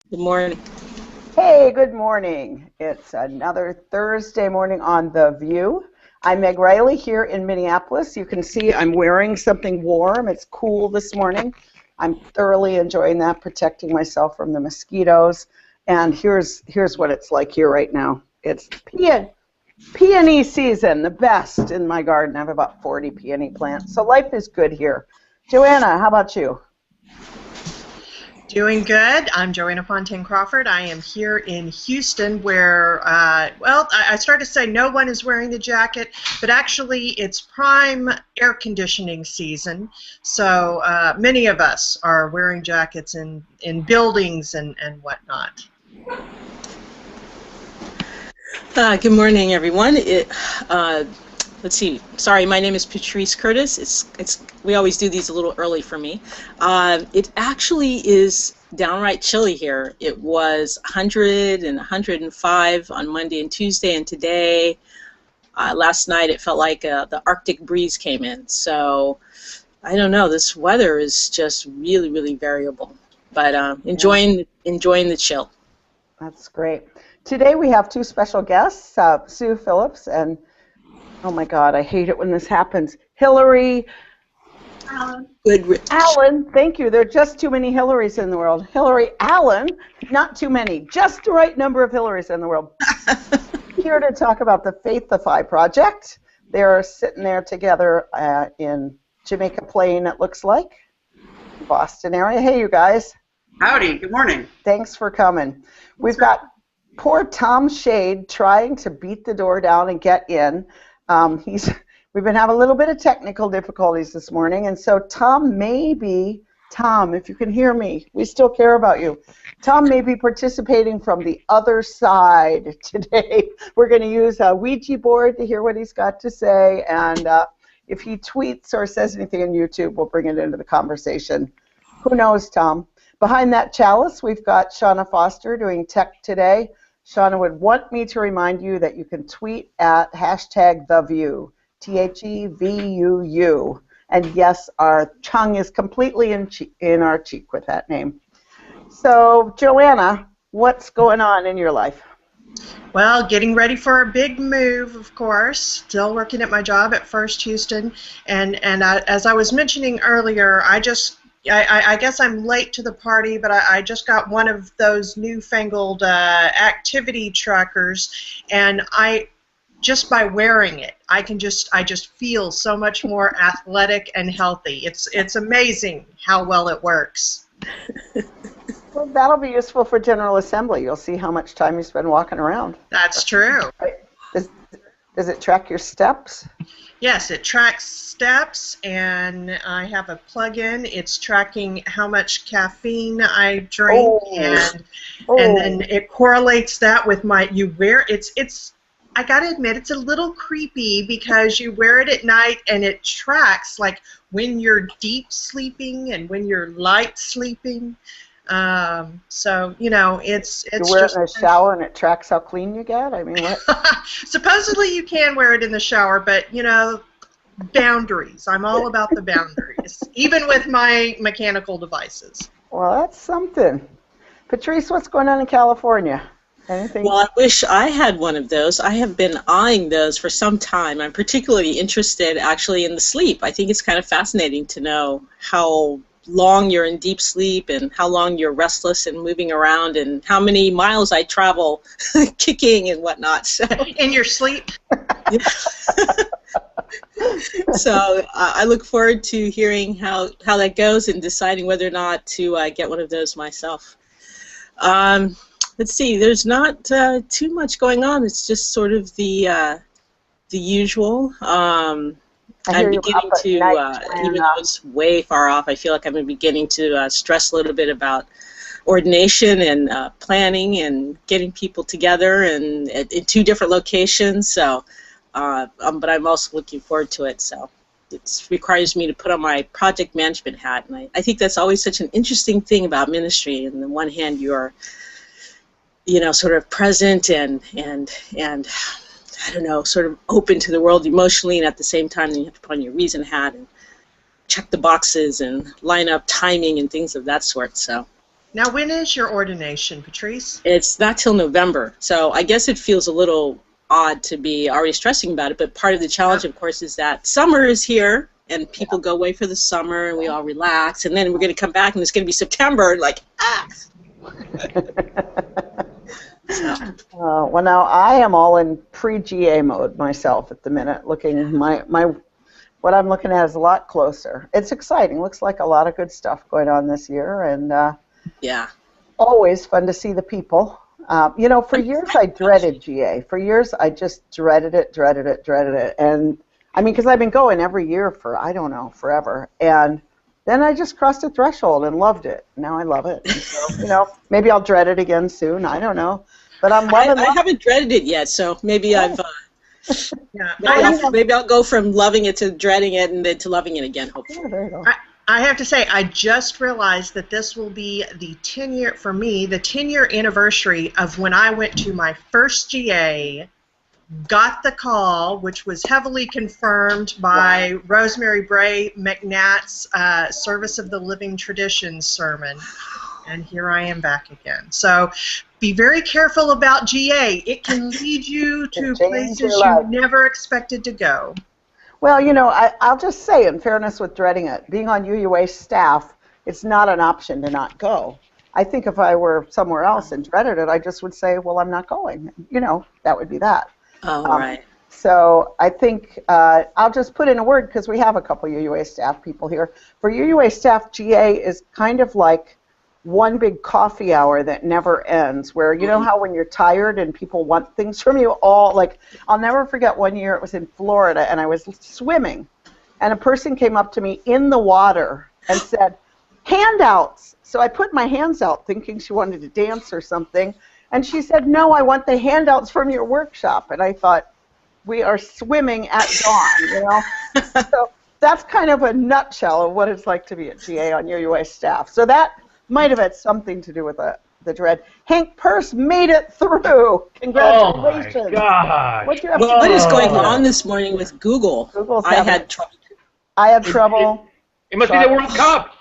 Good morning. Hey, good morning. It's another Thursday morning on The VUU. I'm Meg Riley here in Minneapolis. You can see I'm wearing something warm. It's cool this morning. I'm thoroughly enjoying that, protecting myself from the mosquitoes. And here's what it's like here right now. It's peony season, the best in my garden. I have about 40 peony plants. So life is good here. Joanna, how about you? Doing good. I'm Joanna Fontaine Crawford. I am here in Houston where, I started to say no one is wearing the jacket, but actually it's prime air conditioning season. So many of us are wearing jackets in buildings and whatnot. Good morning, everyone. Let's see. Sorry, my name is Patrice Curtis. We always do these a little early for me. It actually is downright chilly here. It was 100 and 105 on Monday and Tuesday, and today, last night, it felt like the Arctic breeze came in. So I don't know. This weather is just really, really variable. But enjoying the chill. That's great. Today we have two special guests, Sue Phillips and, oh my God, I hate it when this happens, Hillary Allen. Thank you. There are just too many Hillarys in the world. Hillary Allen, not too many, just the right number of Hillarys in the world. Here to talk about the Faithify project. They're sitting there together in Jamaica Plain, it looks like, Boston area. Hey, you guys. Howdy. Good morning. Thanks for coming. We've got poor Tom Shade trying to beat the door down and get in. We've been having a little bit of technical difficulties this morning, and so Tom, if you can hear me, we still care about you. Tom may be participating from the other side today. We're going to use a Ouija board to hear what he's got to say, and if he tweets or says anything on YouTube, we'll bring it into the conversation. Who knows, Tom? Behind that chalice, we've got Shauna Foster doing tech today. Shauna would want me to remind you that you can tweet at #TheVUU, TheVUU. And yes, our tongue is completely in our cheek with that name. So, Joanna, what's going on in your life? Well, getting ready for a big move, of course. Still working at my job at First Houston. And as I was mentioning earlier, I guess I'm late to the party, but I just got one of those newfangled activity trackers, and just by wearing it, I just feel so much more athletic and healthy. It's amazing how well it works. Well, that'll be useful for General Assembly. You'll see how much time you spend walking around. That's true. Right. Does it track your steps? Yes, it tracks steps, and I have a plug-in. It's tracking how much caffeine I drink, and then it correlates that with it's I gotta admit, it's a little creepy because you wear it at night and it tracks like when you're deep sleeping and when you're light sleeping. So, you know, it's you wear it in the shower and it tracks how clean you get? I mean, what? Supposedly you can wear it in the shower, but, you know, boundaries. I'm all about the boundaries, even with my mechanical devices. Well, that's something. Patrice, what's going on in California? Anything? Well, I wish I had one of those. I have been eyeing those for some time. I'm particularly interested, actually, in the sleep. I think it's kind of fascinating to know how long you're in deep sleep and how long you're restless and moving around and how many miles I travel kicking and whatnot. So, in your sleep? Yeah. So I look forward to hearing how that goes and deciding whether or not to get one of those myself. Let's see, there's not too much going on. It's just sort of the usual. I'm beginning to, even though it's way far off, I feel like I'm beginning to stress a little bit about ordination and planning and getting people together and in two different locations. So, but I'm also looking forward to it. So it requires me to put on my project management hat, and I think that's always such an interesting thing about ministry. On the one hand, you're, you know, sort of present and I don't know, sort of open to the world emotionally, and at the same time, then you have to put on your reason hat and check the boxes and line up timing and things of that sort. So Now, when is your ordination, Patrice? It's not till November, so I guess it feels a little odd to be already stressing about it, but part of the challenge, of course, is that summer is here, and people go away for the summer, and we all relax, and then we're going to come back, and it's going to be September, and like, ah! Well, now I am all in pre-GA mode myself at the minute. Looking what I'm looking at is a lot closer. It's exciting. Looks like a lot of good stuff going on this year, and yeah, always fun to see the people. You know, for years I dreaded GA. For years I just dreaded it, and I mean, because I've been going every year for I don't know forever, and then I just crossed a threshold and loved it. Now I love it. And so, you know, maybe I'll dread it again soon. I don't know. But I'm loving I haven't dreaded it yet, so maybe maybe I'll go from loving it to dreading it and then to loving it again, hopefully. Yeah, there you go. I have to say, I just realized that this will be the 10-year, for me, the 10-year anniversary of when I went to my first GA, got the call, which was heavily confirmed by Rosemary Bray McNatt's Service of the Living Traditions sermon, and here I am back again. So be very careful about GA. It can lead you to places you never expected to go. Well, you know, I'll just say, in fairness with dreading it, being on UUA staff, it's not an option to not go. I think if I were somewhere else and dreaded it, I just would say, well, I'm not going. You know, that would be that. Oh, right. So I think I'll just put in a word, because we have a couple UUA staff people here. For UUA staff, GA is kind of like one big coffee hour that never ends, where you know how when you're tired and people want things from you all, like I'll never forget one year it was in Florida and I was swimming and a person came up to me in the water and said, handouts. So I put my hands out thinking she wanted to dance or something, and she said, no, I want the handouts from your workshop. And I thought, we are swimming at dawn, you know. So that's kind of a nutshell of what it's like to be at GA on UUA staff. So that might have had something to do with the dread. Hank Purse made it through. Congratulations. Oh my God. What is going on this morning with Google? I had trouble. I had trouble. It must be the World Cup.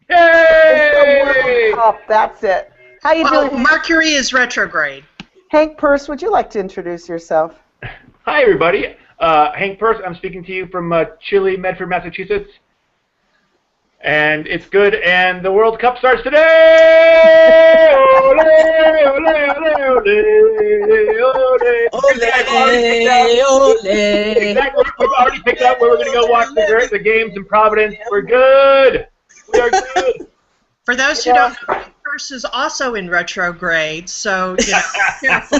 Yay! It's the World Cup. That's it. How you doing? Mercury is retrograde. Hank Purse, would you like to introduce yourself? Hi, everybody. Hank Purse. I'm speaking to you from chilly Medford, Massachusetts. And it's good, and the World Cup starts today! Ole, ole, ole, ole, ole. Exactly. We've already picked out where we're going to go watch the games in Providence. We're good. We are good. For those who don't know, Purse is also in retrograde, so you know, careful.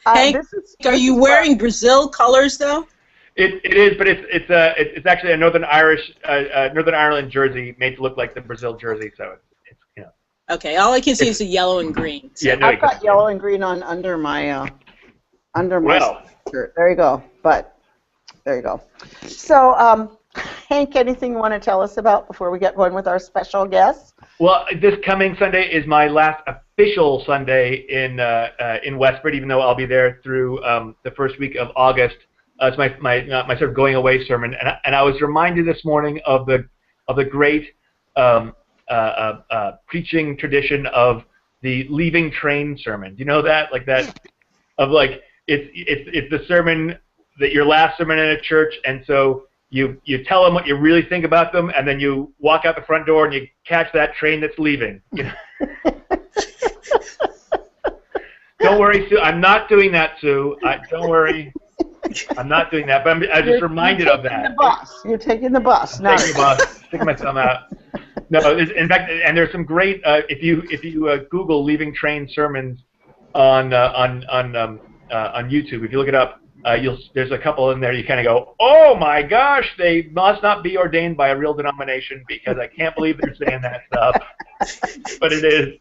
Hank, are you wearing Brazil colors, though? It is, but it's actually a Northern Ireland jersey made to look like the Brazil jersey, so it's you know. Okay, all I can see is the yellow and green. So. Yeah, no, I've got yellow and green on under my shirt. There you go. But there you go. So, Hank, anything you want to tell us about before we get going with our special guest? Well, this coming Sunday is my last official Sunday in Westford, even though I'll be there through the first week of August. It's my sort of going away sermon, and I was reminded this morning of the great preaching tradition of the leaving train sermon. Do you know that? Like that, of like it's the sermon that your last sermon in a church, and so you tell them what you really think about them, and then you walk out the front door and you catch that train that's leaving. You know? Don't worry, Sue. I'm not doing that, Sue. Don't worry. I'm not doing that, but I'm just reminded of that. You're taking the bus. I'm taking the bus. Sticking my thumb out. No, in fact, and there's some great. If you Google "leaving train sermons" on YouTube, if you look it up, there's a couple in there. You kind of go, oh my gosh, they must not be ordained by a real denomination, because I can't believe they're saying that stuff. But it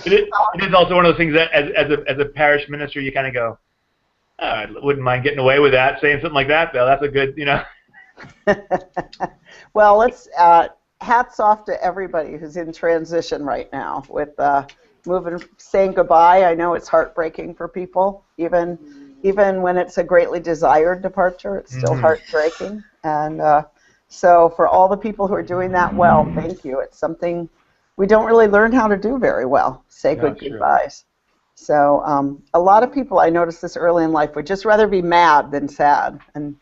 is also one of those things that as a parish minister, you kind of go, oh, I wouldn't mind getting away with that, saying something like that, though. That's a good, you know. Well, let's hats off to everybody who's in transition right now with saying goodbye. I know it's heartbreaking for people, even when it's a greatly desired departure. It's still heartbreaking. And so for all the people who are doing that well, thank you. It's something we don't really learn how to do very well, say good goodbyes. So a lot of people, I noticed this early in life, would just rather be mad than sad. And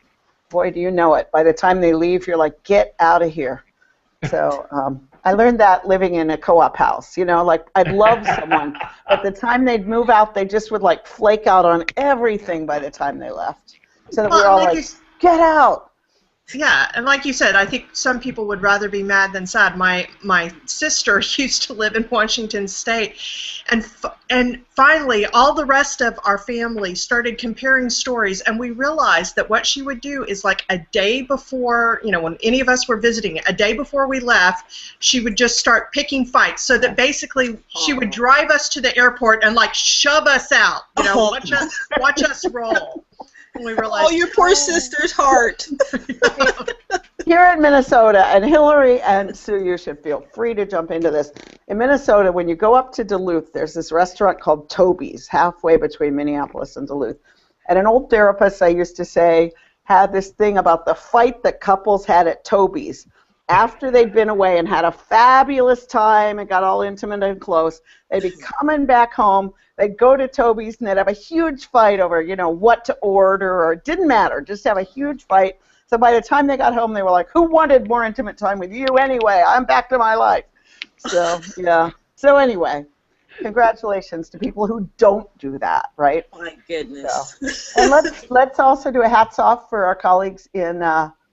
boy, do you know it. By the time they leave, you're like, get out of here. So I learned that living in a co-op house. You know, like I'd love someone. But the time they'd move out, they just would like flake out on everything by the time they left. So that we're all like, get out. Yeah, and like you said, I think some people would rather be mad than sad. My sister used to live in Washington State, and finally all the rest of our family started comparing stories, and we realized that what she would do is like a day before, you know, when any of us were visiting, a day before we left, she would just start picking fights, so that basically she would drive us to the airport and like shove us out, you know, watch us roll. And we realized, your poor sister's heart. Here in Minnesota, and Hillary and Sue, you should feel free to jump into this. In Minnesota, when you go up to Duluth, there's this restaurant called Toby's, halfway between Minneapolis and Duluth. And an old therapist, I used to say, had this thing about the fight that couples had at Toby's. After they'd been away and had a fabulous time and got all intimate and close, they'd be coming back home. They'd go to Toby's and they'd have a huge fight over, you know, what to order, or it didn't matter, just have a huge fight. So by the time they got home, they were like, who wanted more intimate time with you anyway? I'm back to my life. So, yeah. So anyway, congratulations to people who don't do that, right? My goodness. So, and let's also do a hats off for our colleagues in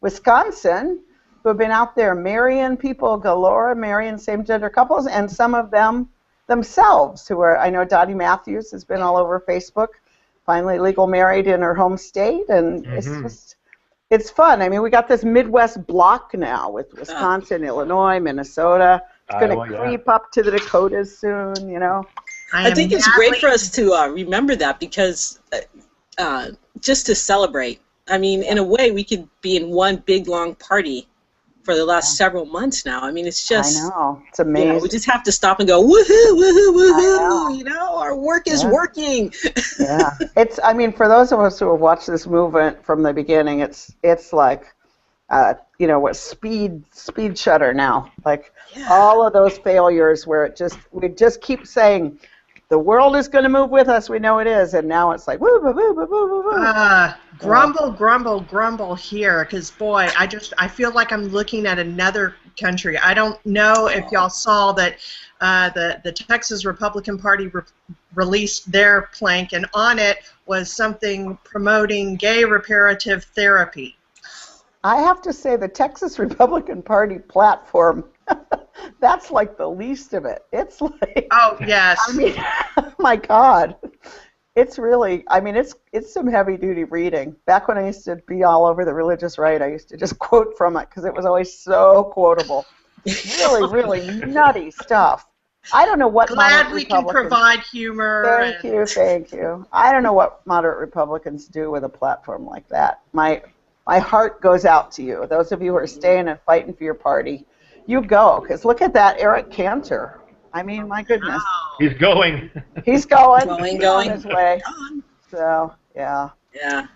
Wisconsin who have been out there marrying people galore, marrying same-gender couples, and some of them themselves who are, I know Dottie Matthews has been all over Facebook, finally legal married in her home state, and it's fun. I mean, we got this Midwest block now with Wisconsin, Illinois, Minnesota. It's going to creep up to the Dakotas soon, you know. I think it's great for us to remember that, because just to celebrate. I mean, in a way, we could be in one big, long party for the last several months now. I mean, it's just, I know, it's amazing. You know, we just have to stop and go, woohoo, woohoo, woohoo, you know, our work is working. Yeah, it's, I mean, for those of us who have watched this movement from the beginning, it's like, you know, what speed shutter now, like all of those failures where we just keep saying, the world is going to move with us, we know it is, and now it's like, woo, woo, woo, woo, woo, woo. Grumble, grumble, grumble here, because, boy, I feel like I'm looking at another country. I don't know if y'all saw that the Texas Republican Party released their plank, and on it was something promoting gay reparative therapy. I have to say the Texas Republican Party platform, that's like the least of it. It's like, oh yes, I mean, oh my God, it's really, I mean, it's some heavy duty reading. Back when I used to be all over the religious right, I used to just quote from it because it was always so quotable. Really, really nutty stuff. I don't know what Glad we can provide humor. Thank you. I don't know what moderate Republicans do with a platform like that. My heart goes out to you. Those of you who are staying and fighting for your party, you go, because look at that Eric Cantor. I mean, my goodness. He's going. He's going. Going. On his way. So, yeah. Yeah.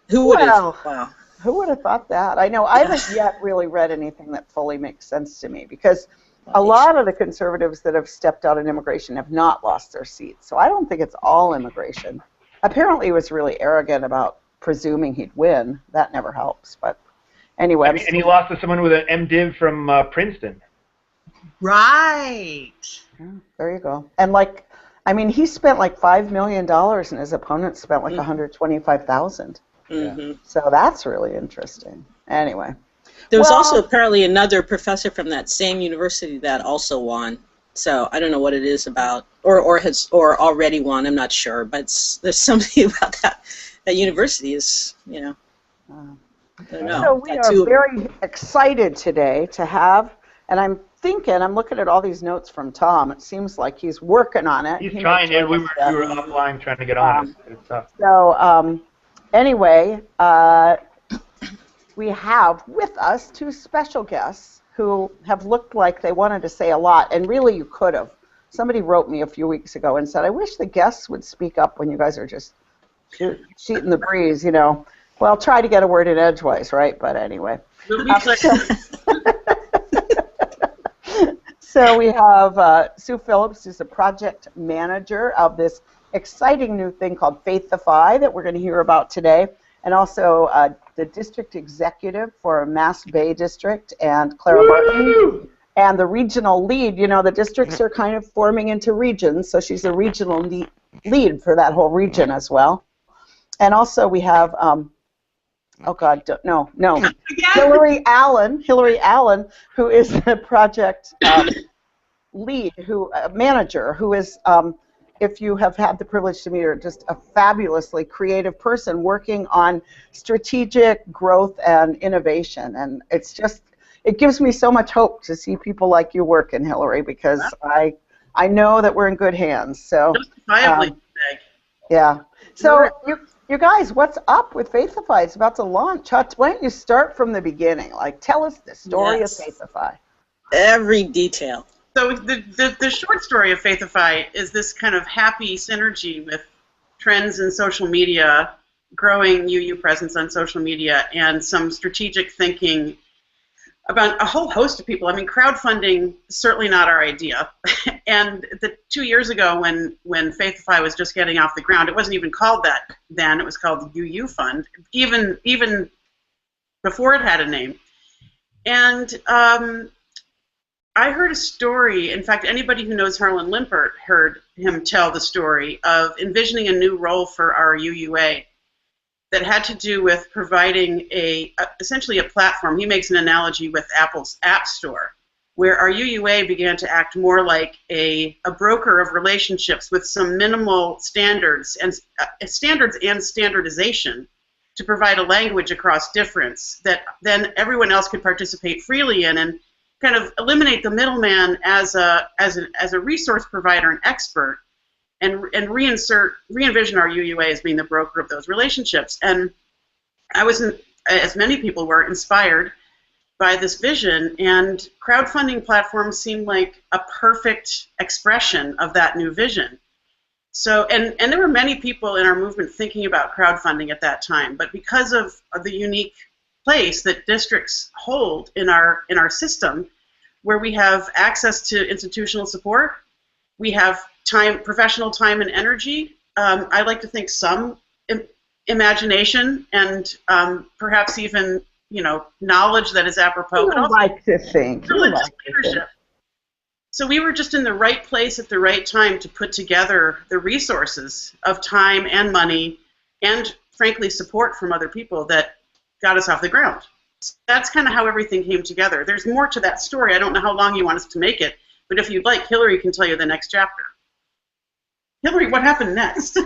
Who would have? Wow. Who would have thought that? I know I haven't yet really read anything that fully makes sense to me, because a lot of the conservatives that have stepped out in immigration have not lost their seats. So I don't think it's all immigration. Apparently he was really arrogant about presuming he'd win. That never helps. But anyway. And he lost to someone with an MDiv from Princeton. Right. Yeah, there you go. And like, I mean, he spent like $5 million and his opponent spent like $125,000. Mm-hmm. So that's really interesting. Anyway. There was also apparently another professor from that same university that also won. So I don't know what it is about, or already won. I'm not sure, but there's something about that university is, you know. I don't know. So we are very excited today to have, and I'm looking at all these notes from Tom. It seems like he's working on it. He's trying, and we were offline trying to get on it. It's tough. So anyway, we have with us two special guests who have looked like they wanted to say a lot, and really you could have. Somebody wrote me a few weeks ago and said, I wish the guests would speak up when you guys are just shooting the breeze, you know. Well, try to get a word in edgewise, right? But anyway. So we have Sue Phillips, who's a project manager of this exciting new thing called Faithify that we're going to hear about today, and also the district executive for Mass Bay District, and Clara Barton, and the regional lead. You know, the districts are kind of forming into regions, so she's a regional lead for that whole region as well. And also we have, oh God, no, Hillary Allen, who is the project lead, manager, who is, if you have had the privilege to meet her, just a fabulously creative person working on strategic growth and innovation. And it's just, it gives me so much hope to see people like you working, Hillary, because I know that we're in good hands. So, Justifiably, yeah. So you guys, what's up with Faithify? It's about to launch. Why don't you start from the beginning? Like, tell us the story of Faithify. Every detail. So the short story of Faithify is this kind of happy synergy with trends in social media, growing UU presence on social media, and some strategic thinking about a whole host of people. I mean, crowdfunding, certainly not our idea. And 2 years ago when Faithify was just getting off the ground, it wasn't even called that then. It was called the UU Fund, even before it had a name. And I heard a story. In fact, anybody who knows Harlan Limpert heard him tell the story of envisioning a new role for our UUA that had to do with providing essentially a platform. He makes an analogy with Apple's App Store, where our UUA began to act more like a broker of relationships with some minimal standards and standardization to provide a language across difference that then everyone else could participate freely in, and kind of eliminate the middleman as a resource provider and expert, and re-envision our UUA as being the broker of those relationships. And I was, as many people were, inspired by this vision, and crowdfunding platforms seemed like a perfect expression of that new vision. So, and there were many people in our movement thinking about crowdfunding at that time, but because of the unique place that districts hold in our system, where we have access to institutional support, we have professional time and energy. I like to think some imagination and perhaps even knowledge that is apropos. I like to think. Leadership. So we were just in the right place at the right time to put together the resources of time and money, and frankly support from other people that got us off the ground. So that's kind of how everything came together. There's more to that story. I don't know how long you want us to make it, but if you'd like, Hillary can tell you the next chapter. Hillary, what happened next?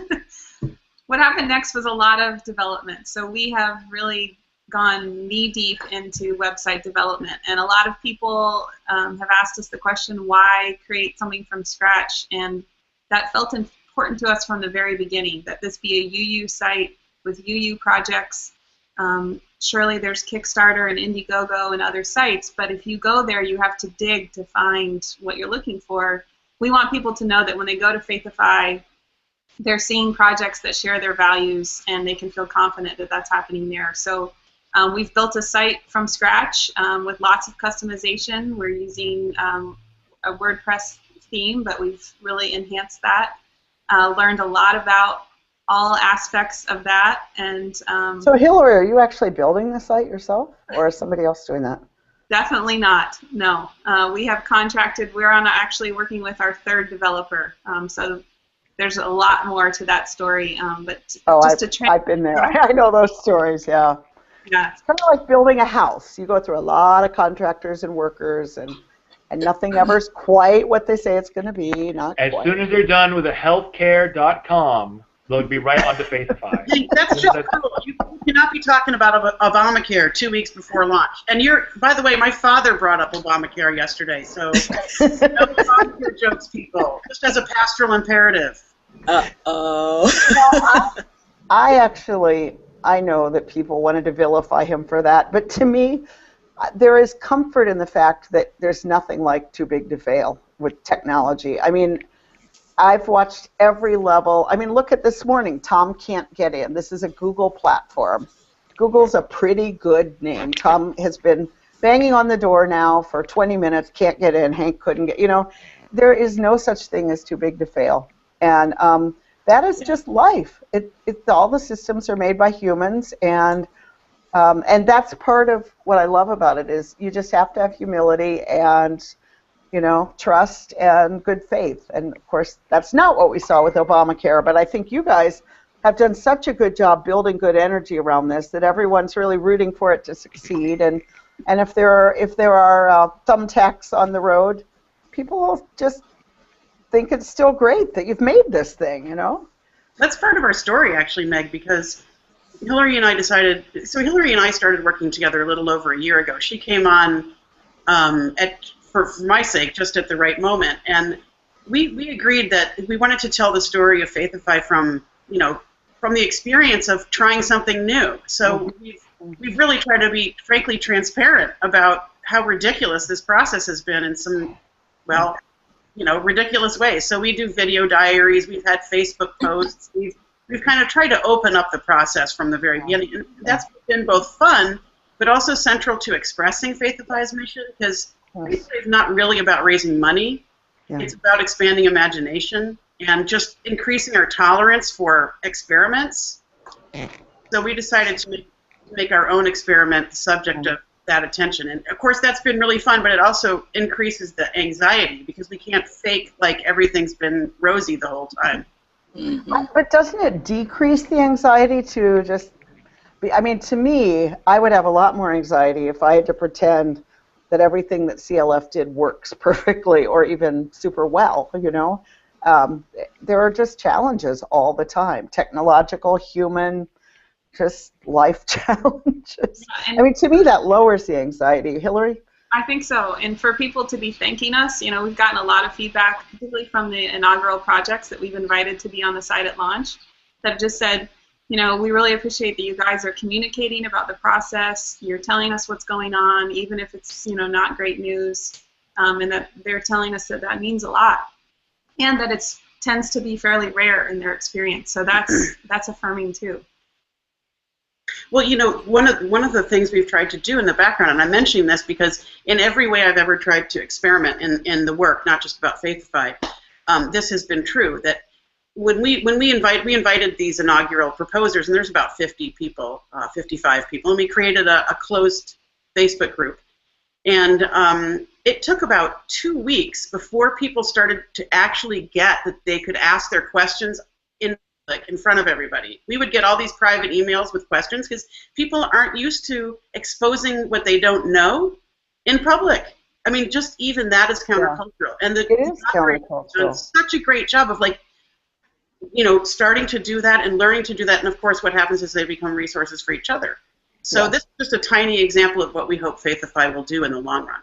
What happened next was a lot of development. So we have really gone knee-deep into website development, and a lot of people have asked us the question, why create something from scratch? And that felt important to us from the very beginning, that this be a UU site with UU projects. Surely there's Kickstarter and Indiegogo and other sites, but if you go there, you have to dig to find what you're looking for. We want people to know that when they go to Faithify, they're seeing projects that share their values, and they can feel confident that that's happening there. So we've built a site from scratch with lots of customization. We're using a WordPress theme, but we've really enhanced that. Learned a lot about all aspects of that. And so Hillary, are you actually building the site yourself, or is somebody else doing that? Definitely not, no. We have contracted, we're actually working with our third developer, so there's a lot more to that story. But I've been there. I know those stories, yeah. Yeah. It's kind of like building a house. You go through a lot of contractors and workers, and nothing ever's quite what they say it's going to be. As soon as they're done with a healthcare.com, they'll be right onto Faithify. That's just cool. You cannot be talking about Obamacare 2 weeks before launch. And by the way, my father brought up Obamacare yesterday, so no Obamacare jokes, people, just as a pastoral imperative. Uh-oh. I know that people wanted to vilify him for that, but to me, there is comfort in the fact that there's nothing like too big to fail with technology. I mean, I've watched every level. I mean, look at this morning. Tom can't get in. This is a Google platform. Google's a pretty good name. Tom has been banging on the door now for 20 minutes, can't get in, Hank couldn't get, there is no such thing as too big to fail. And that is just life. All the systems are made by humans, and that's part of what I love about it is you just have to have humility and, trust and good faith. And, of course, that's not what we saw with Obamacare, but I think you guys have done such a good job building good energy around this that everyone's really rooting for it to succeed. And if there are thumbtacks on the road, people will just think it's still great that you've made this thing, That's part of our story, actually, Meg, because Hillary and I Hillary and I started working together a little over a year ago. She came on for my sake, just at the right moment, and we agreed that we wanted to tell the story of Faithify from the experience of trying something new. So we've really tried to be frankly transparent about how ridiculous this process has been in some, ridiculous ways. So we do video diaries, we've had Facebook posts, we've kind of tried to open up the process from the very beginning. And that's been both fun, but also central to expressing Faithify's mission, because it's not really about raising money. Yeah. It's about expanding imagination and just increasing our tolerance for experiments. So we decided to make our own experiment the subject of that attention. And of course that's been really fun, but it also increases the anxiety because we can't fake like everything's been rosy the whole time. Mm-hmm. But doesn't it decrease the anxiety to just be, to me, I would have a lot more anxiety if I had to pretend that everything that CLF did works perfectly or even super well, there are just challenges all the time, technological, human, just life challenges. To me, that lowers the anxiety. Hillary? I think so. And for people to be thanking us, we've gotten a lot of feedback, particularly from the inaugural projects that we've invited to be on the site at launch, that have just said, we really appreciate that you guys are communicating about the process. You're telling us what's going on, even if it's, not great news, and that they're telling us that means a lot, and that it tends to be fairly rare in their experience. So that's affirming too. Well, one of the things we've tried to do in the background, and I'm mentioning this because in every way I've ever tried to experiment in the work, not just about Faithify, this has been true, that when we invited these inaugural proposers, and there's about 50 people, 55 people, and we created a closed Facebook group. And it took about 2 weeks before people started to actually get that they could ask their questions in front of everybody. We would get all these private emails with questions because people aren't used to exposing what they don't know in public. Just even that is countercultural. Yeah. And it is countercultural. Done such a great job of starting to do that and learning to do that. And of course, what happens is they become resources for each other. So this is just a tiny example of what we hope Faithify will do in the long run.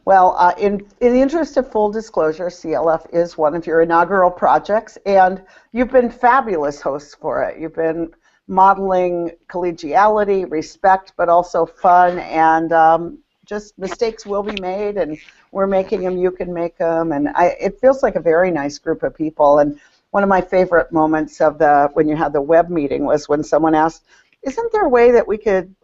Well, in the interest of full disclosure, CLF is one of your inaugural projects, and you've been fabulous hosts for it. You've been modeling collegiality, respect, but also fun, and just mistakes will be made, and we're making them, you can make them, and it feels like a very nice group of people. And one of my favorite moments of when you had the web meeting was when someone asked, isn't there a way that we could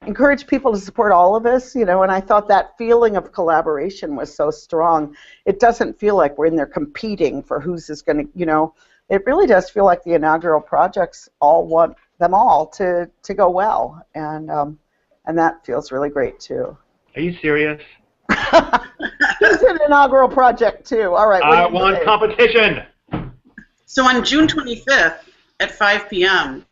encourage people to support all of us, and I thought that feeling of collaboration was so strong. It doesn't feel like we're in there competing for who's is going to, it really does feel like the inaugural projects all want them all to go well, and that feels really great too. Are you serious? It's an inaugural project too. All right. I want competition. So on June 25th at 5 p.m.,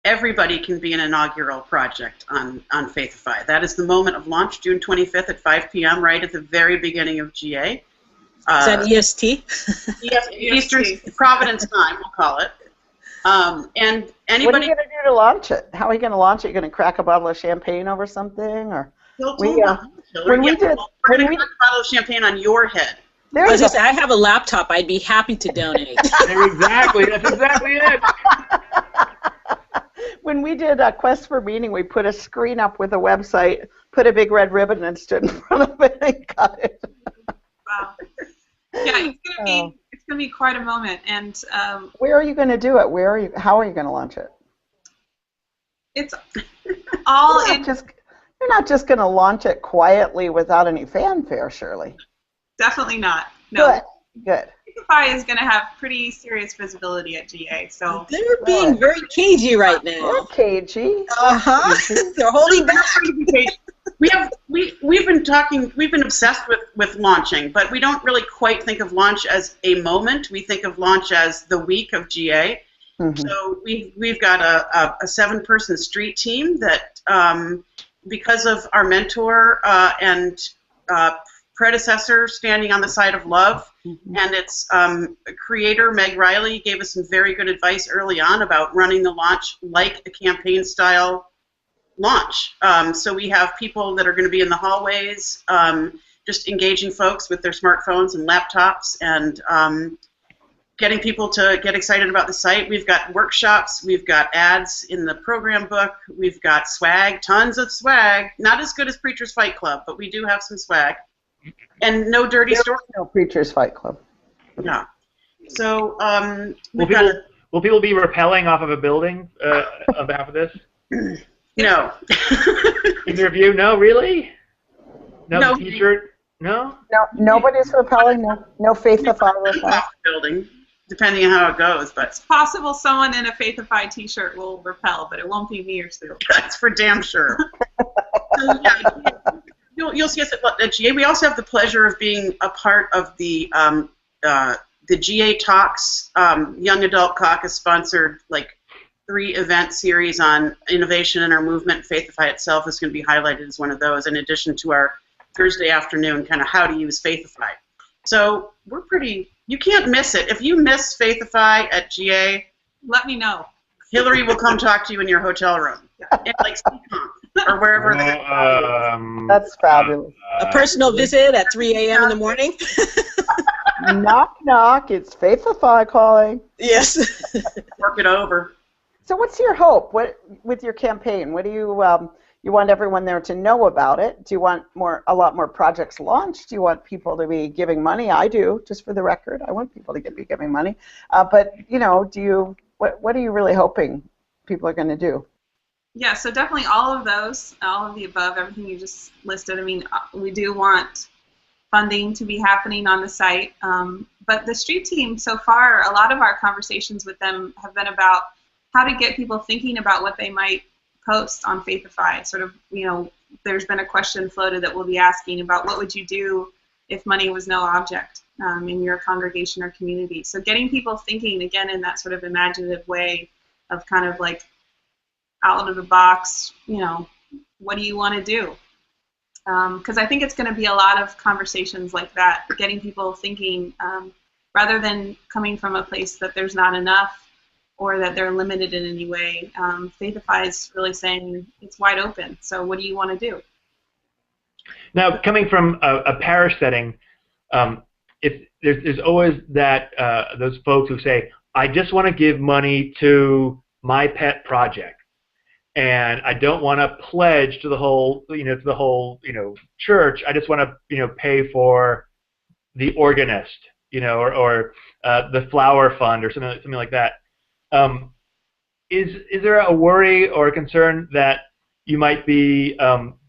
everybody can be an inaugural project on Faithify. That is the moment of launch, June 25th at 5 p.m., right at the very beginning of GA. Is that EST? Yes, Eastern Providence time, we'll call it. And anybody. What are you going to do to launch it? How are you going to launch it? Are you going to crack a bottle of champagne over something, or? We're going to crack a bottle of champagne on your head. I have a laptop. I'd be happy to donate. Exactly. That's exactly it. When we did a Quest for Meaning, we put a screen up with a website, put a big red ribbon, and stood in front of it and got it. Wow. Yeah, it's gonna be quite a moment. And where are you going to do it? How are you going to launch it? It's all in. You're not just going to launch it quietly without any fanfare, surely. Definitely not. No. Good. Faithify is going to have pretty serious visibility at GA. So they're being very cagey right now. They're cagey. They're holding back. We've been obsessed with launching, but we don't really quite think of launch as a moment. We think of launch as the week of GA. Mm-hmm. So we've got a 7-person street team that, because of our mentor and predecessor standing on the side of love, mm-hmm. and its creator, Meg Riley, gave us some very good advice early on about running the launch like a campaign-style launch. So we have people that are going to be in the hallways, just engaging folks with their smartphones and laptops and getting people to get excited about the site. We've got workshops, we've got ads in the program book, we've got swag, tons of swag. Not as good as Preacher's Fight Club, but we do have some swag. And no dirty stories. No Preacher's Fight Club. No. So will people be rappelling off of a building on behalf of this? No. Either of you? No, really? No. T-shirt? No. No. Nobody's rappelling. No Faithify rappelling. Building, depending on how it goes, but it's possible someone in a Faithify T-shirt will rappel, but it won't be me or Sue. That's for damn sure. So, yeah, you'll see us at GA. We also have the pleasure of being a part of the GA Talks Young Adult Caucus sponsored 3-event series on innovation in our movement. Faithify itself is going to be highlighted as one of those, in addition to our Thursday afternoon kind of how to use Faithify. So we're pretty. You can't miss it. If you miss Faithify at GA, let me know. Hillary will come talk to you in your hotel room, in or wherever. That's fabulous. A personal visit at 3 a.m. in the morning. Knock, knock. It's Faithify calling. Yes. Work it over. So what's your hope? What with your campaign? What do you you want everyone there to know about it? Do you want a lot more projects launched? Do you want people to be giving money? I do, just for the record. I want people to be giving money. But what are you really hoping people are going to do? Yeah, so definitely all of those, all of the above, everything you just listed. I mean, we do want funding to be happening on the site. But the street team, so far, a lot of our conversations with them have been about how to get people thinking about what they might post on Faithify. Sort of, there's been a question floated that we'll be asking about what would you do if money was no object in your congregation or community. So getting people thinking, again, in that sort of imaginative way of kind of out of the box, what do you want to do? Because I think it's going to be a lot of conversations like that, getting people thinking rather than coming from a place that there's not enough or that they're limited in any way. Faithify is really saying it's wide open. So what do you want to do? Now, coming from a parish setting, there's always those folks who say, I just want to give money to my pet project. And I don't want to pledge to the whole, church. I just want to, pay for the organist, or the flower fund or something like that. Is there a worry or a concern that you might be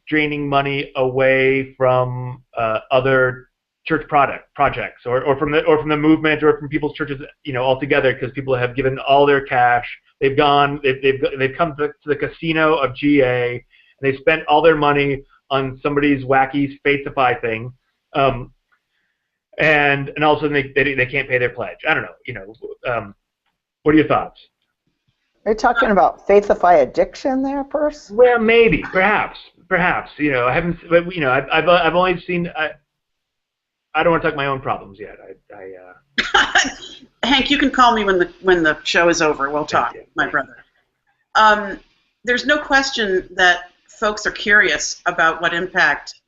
draining money away from other church projects, or from the movement, or from people's churches, altogether, because people have given all their cash. They've come to the casino of GA, and they've spent all their money on somebody's wacky Faithify thing, and all of a sudden they can't pay their pledge. I don't know. What are your thoughts? Are you talking about Faithify addiction there, Perce? Well, maybe, perhaps. I haven't. I've only seen. I don't want to talk my own problems yet. Hank, you can call me when the show is over. We'll talk, my brother. There's no question that folks are curious about what impact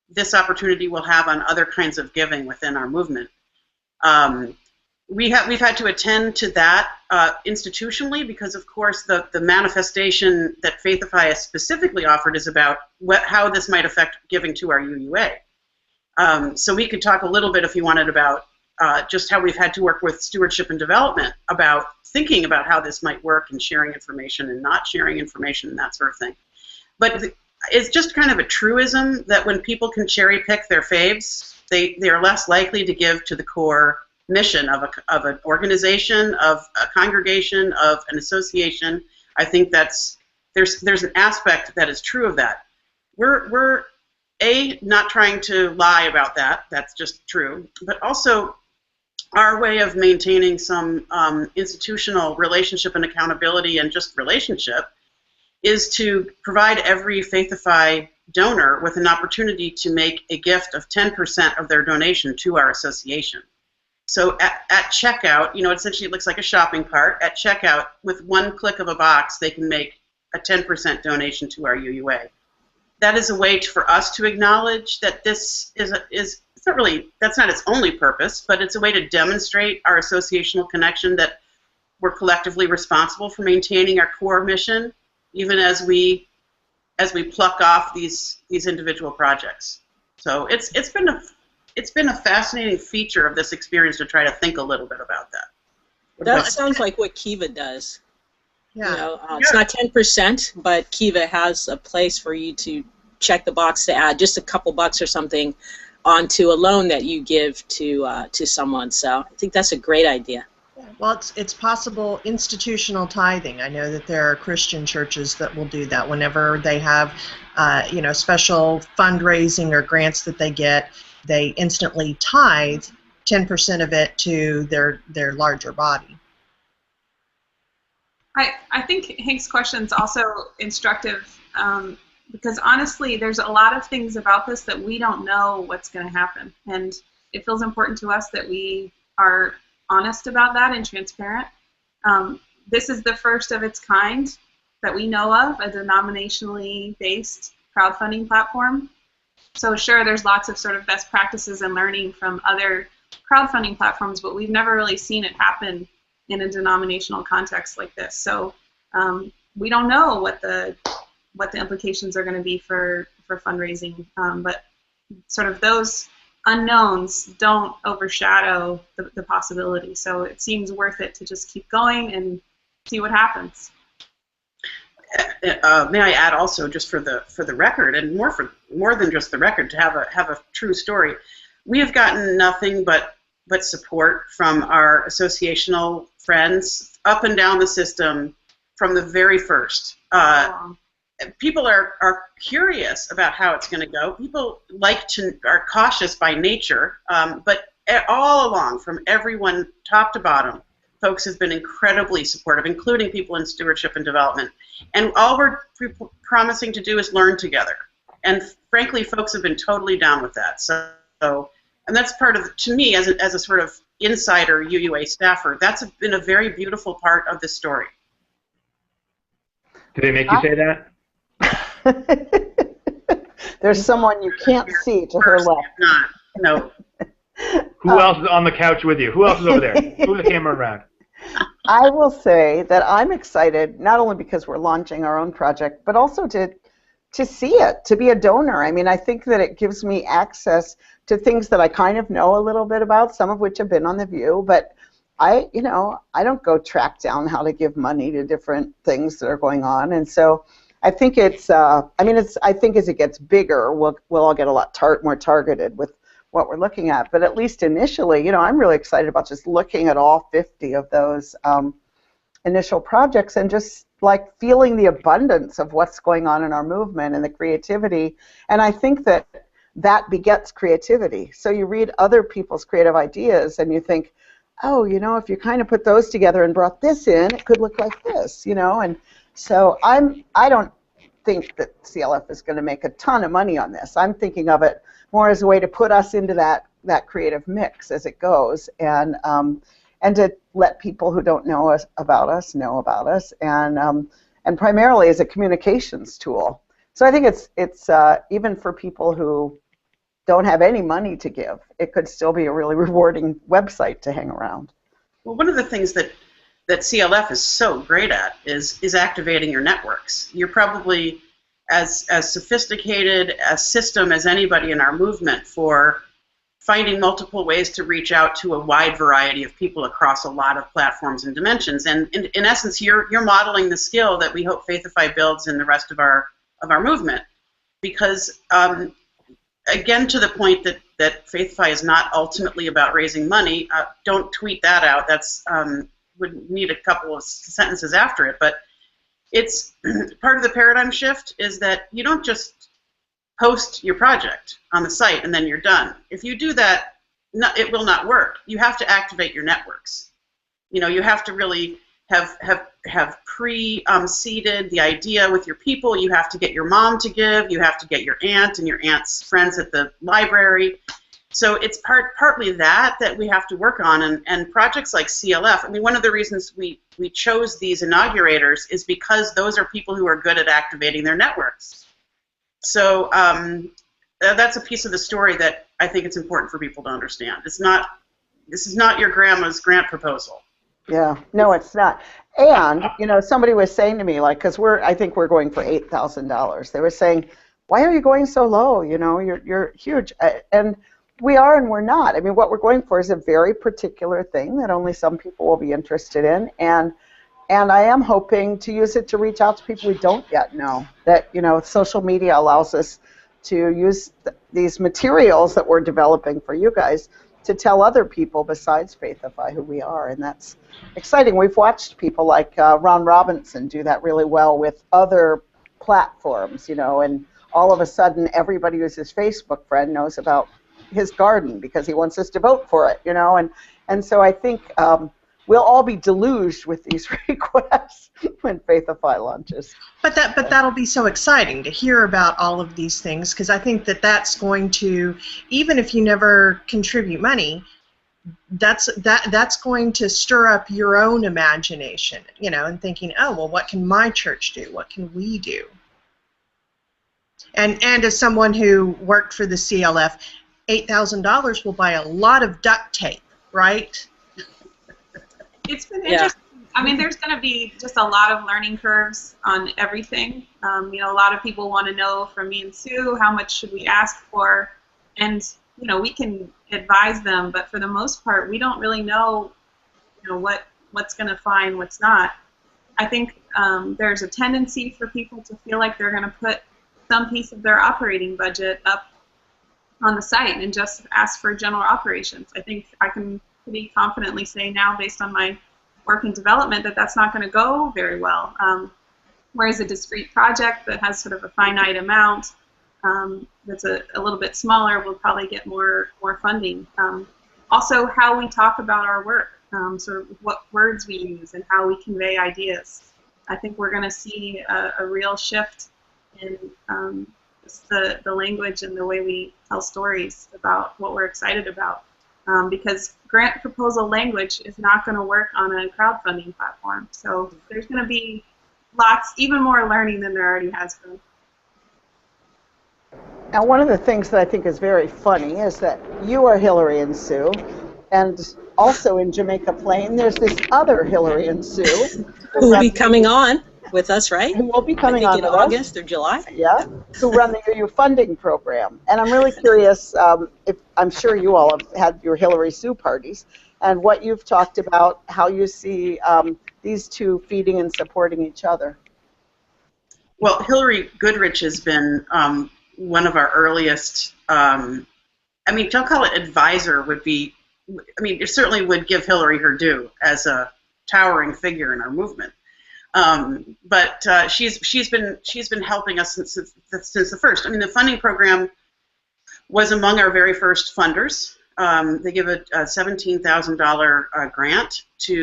this opportunity will have on other kinds of giving within our movement. We've had to attend to that institutionally because, of course, the manifestation that Faithify has specifically offered is about how this might affect giving to our UUA. So we could talk a little bit, if you wanted, about just how we've had to work with stewardship and development about thinking about how this might work and sharing information and not sharing information and that sort of thing. But it's just kind of a truism that when people can cherry pick their faves, they're less likely to give to the core mission of an organization, of a congregation, of an association. I think there's an aspect that is true of that. We're not trying to lie about that. That's just true. But also, our way of maintaining some institutional relationship and accountability and just relationship is to provide every Faithify donor with an opportunity to make a gift of 10% of their donation to our association. So at checkout, essentially it looks like a shopping cart. At checkout, with one click of a box, they can make a 10% donation to our UUA. That is a way for us to acknowledge that this it's not really, that's not its only purpose, but it's a way to demonstrate our associational connection, that we're collectively responsible for maintaining our core mission, even as we pluck off these individual projects. So it's been a fascinating feature of this experience to try to think a little bit about that. That sounds like what Kiva does. Yeah. It's not 10%, but Kiva has a place for you to check the box to add just a couple bucks or something onto a loan that you give to someone. So I think that's a great idea. Well, it's possible institutional tithing. I know that there are Christian churches that will do that whenever they have, special fundraising or grants that they get. They instantly tithe 10% of it to their larger body. I think Hank's question is also instructive because honestly, there's a lot of things about this that we don't know what's going to happen, and it feels important to us that we are honest about that and transparent. This is the first of its kind that we know of, a denominationally based crowdfunding platform. So sure, there's lots of sort of best practices and learning from other crowdfunding platforms, but we've never really seen it happen in a denominational context like this. So we don't know what the implications are going to be for fundraising, but sort of those unknowns don't overshadow the possibility. So it seems worth it to just keep going and see what happens. May I add also, just for the record, and more than just the record, to have a true story, we have gotten nothing but support from our associational friends up and down the system from the very first. People are curious about how it's going to go. People are cautious by nature, but all along, from everyone top to bottom, folks have been incredibly supportive, including people in stewardship and development. And all we're promising to do is learn together. And frankly, folks have been totally down with that. So and that's part of, to me, as a sort of insider UUA staffer, that's been a very beautiful part of this story. Did they make you say that? There's someone you can't see to her left. Not, no. Who else is on the couch with you? Who else is over there? Move the camera around. I will say that I'm excited, not only because we're launching our own project, but also to see it, to be a donor. I mean, I think that it gives me access to things that I kind of know a little bit about, some of which have been on the VUU, but I don't go track down how to give money to different things that are going on, and so I think it's. I think as it gets bigger, we'll all get a lot more targeted with what we're looking at. But at least initially, I'm really excited about just looking at all 50 of those initial projects and just like feeling the abundance of what's going on in our movement and the creativity. And I think that begets creativity. So you read other people's creative ideas and you think, oh, if you kind of put those together and brought this in, it could look like this, And so I don't think that CLF is going to make a ton of money on this. I'm thinking of it more as a way to put us into that creative mix as it goes, and to let people who don't know about us know about us, and primarily as a communications tool. So I think it's even for people who don't have any money to give, it could still be a really rewarding website to hang around. Well, one of the things that CLF is so great at is activating your networks. You're probably as sophisticated a system as anybody in our movement for finding multiple ways to reach out to a wide variety of people across a lot of platforms and dimensions. And in essence, you're modeling the skill that we hope Faithify builds in the rest of our movement. because again, to the point that Faithify is not ultimately about raising money. Don't tweet that out. That's would need a couple of sentences after it. But it's part of the paradigm shift is that you don't just post your project on the site and then you're done. If you do that, it will not work. You have to activate your networks. You know, you have to really have pre-seeded the idea with your people. You have to get your mom to give. You have to get your aunt and your aunt's friends at the library. So it's partly that we have to work on, and projects like CLF. I mean, one of the reasons we chose these inaugurators is because those are people who are good at activating their networks. So that's a piece of the story that I think it's important for people to understand. This is not your grandma's grant proposal. Yeah, no, it's not. And you know, somebody was saying to me, like, because I think we're going for $8,000. They were saying, why are you going so low? You know, you're huge, and we are and we're not. I mean, what we're going for is a very particular thing that only some people will be interested in, and I am hoping to use it to reach out to people we don't yet know. That, you know, social media allows us to use these materials that we're developing for you guys to tell other people besides Faithify who we are, and that's exciting. We've watched people like Ron Robinson do that really well with other platforms, you know, and all of a sudden everybody who's his Facebook friend knows about his garden because he wants us to vote for it, you know, and so I think we'll all be deluged with these requests when Faithify launches. But that'll be so exciting to hear about all of these things, because I think that's going to, even if you never contribute money, that's going to stir up your own imagination, you know, and thinking, oh, well, what can my church do? What can we do? And as someone who worked for the CLF, $8,000 will buy a lot of duct tape, right? It's been interesting. I mean, there's going to be just a lot of learning curves on everything. You know, a lot of people want to know from me and Sue, how much should we ask for? And, you know, we can advise them, but for the most part, we don't really know, you know, what's going to fly and what's not. I think there's a tendency for people to feel like they're going to put some piece of their operating budget up on the site and just ask for general operations. I think I can pretty confidently say now, based on my work in development, that that's not going to go very well. Whereas a discrete project that has sort of a finite amount, that's a little bit smaller, will probably get more funding. Also, how we talk about our work, sort of what words we use and how we convey ideas. I think we're going to see a real shift in just the language and the way we tell stories about what we're excited about. Because grant proposal language is not going to work on a crowdfunding platform. So there's going to be even more learning than there already has been. Now, one of the things that I think is very funny is that you are Hillary and Sue, and also in Jamaica Plain, there's this other Hillary and Sue who will be coming on with us, right? Who will be coming on in August or July. Yeah, who run the VUU funding program. And I'm really curious, if I'm sure you all have had your Hillary Sue parties, and what you've talked about, how you see these two feeding and supporting each other. Well, Hillary Goodrich has been one of our earliest, I mean, don't call it advisor, would be, I mean, it certainly would give Hillary her due as a towering figure in our movement. But she's been helping us since the first. I mean, the funding program was among our very first funders. They give a $17,000 grant